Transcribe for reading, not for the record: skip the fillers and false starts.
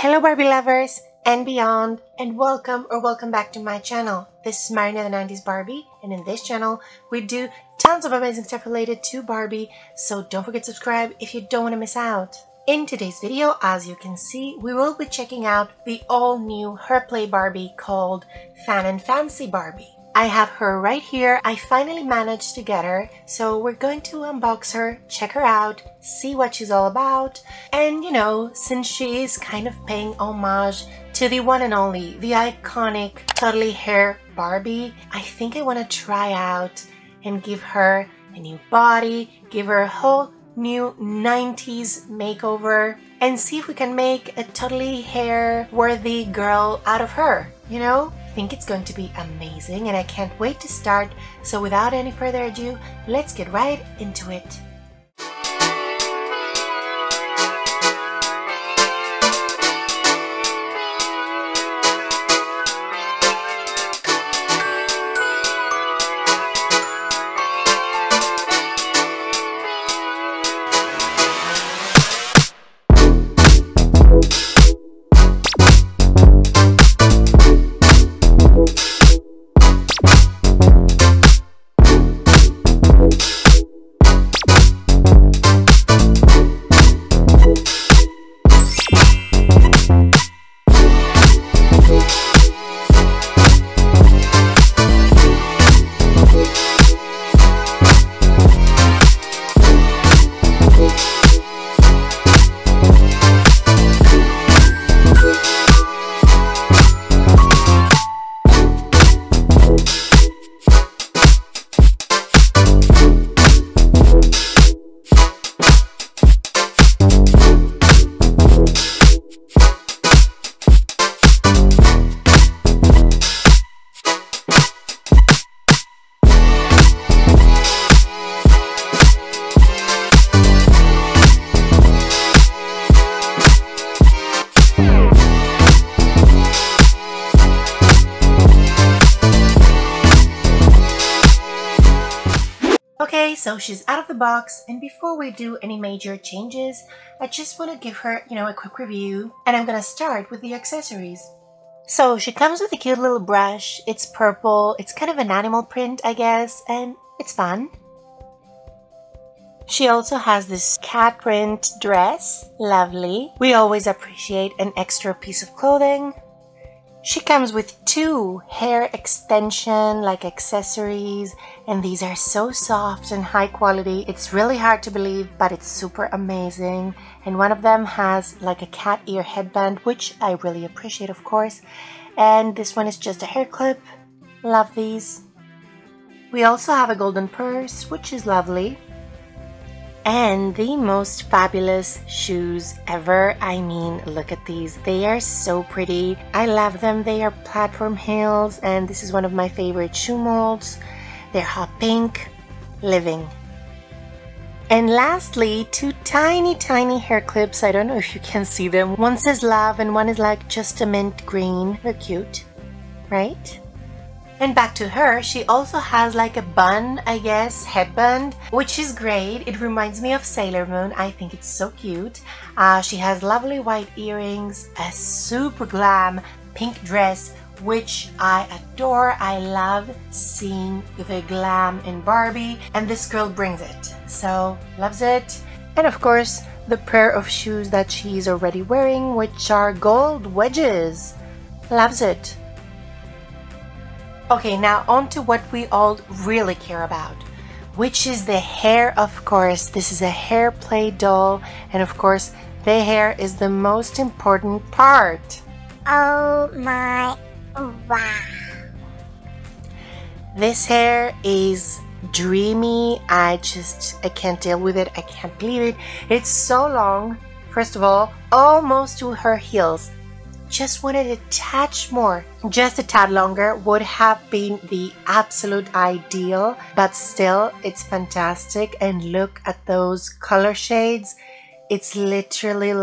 Hello Barbie lovers and beyond, and welcome back to my channel. This is Marina the 90s Barbie, and in this channel we do tons of amazing stuff related to Barbie, so don't forget to subscribe if you don't want to miss out. In today's video, as you can see, we will be checking out the all-new hair play Barbie called Fun Fancy Barbie. I have her right here. I finally managed to get her, so we're going to unbox her, check her out, see what she's all about, and you know, since she is kind of paying homage to the one and only, the iconic Totally Hair Barbie, I think I want to try out and give her a new body, give her a whole new 90s makeover, and see if we can make a totally hair worthy girl out of her, you know? I think it's going to be amazing and I can't wait to start. So without any further ado, let's get right into it. Okay, so she's out of the box, and before we do any major changes, I just want to give her, a quick review, and I'm gonna start with the accessories. So she comes with a cute little brush. It's purple, it's kind of an animal print, I guess, and it's fun. She also has this cat print dress, lovely. We always appreciate an extra piece of clothing. She comes with two hair extension accessories, and these are so soft and high quality. It's really hard to believe, but it's super amazing. And one of them has like a cat ear headband, which I really appreciate, of course. And this one is just a hair clip. Love these. We also have a golden purse, which is lovely. And the most fabulous shoes ever. I mean, look at these. They are so pretty. I love them. They are platform heels, and this is one of my favorite shoe molds. They're hot pink, living. And lastly, two tiny hair clips. I don't know if you can see them. One says love and one is like just a mint green. They're cute, right? And back to her, she also has like a bun, I guess, headband, which is great. It reminds me of Sailor Moon. I think it's so cute. She has lovely white earrings, a super glam pink dress, which I adore. I love seeing the glam in Barbie, and this girl brings it. So, loves it. And of course, the pair of shoes that she's already wearing, which are gold wedges. Loves it. Okay, now on to what we all really care about, which is the hair, of course. This is a hair play doll, and of course, the hair is the most important part. Oh my, wow. This hair is dreamy. I can't deal with it. I can't believe it. It's so long. First of all, almost to her heels. Just wanted a touch more, just a tad longer would have been the absolute ideal, but still it's fantastic. And look at those color shades. It's literally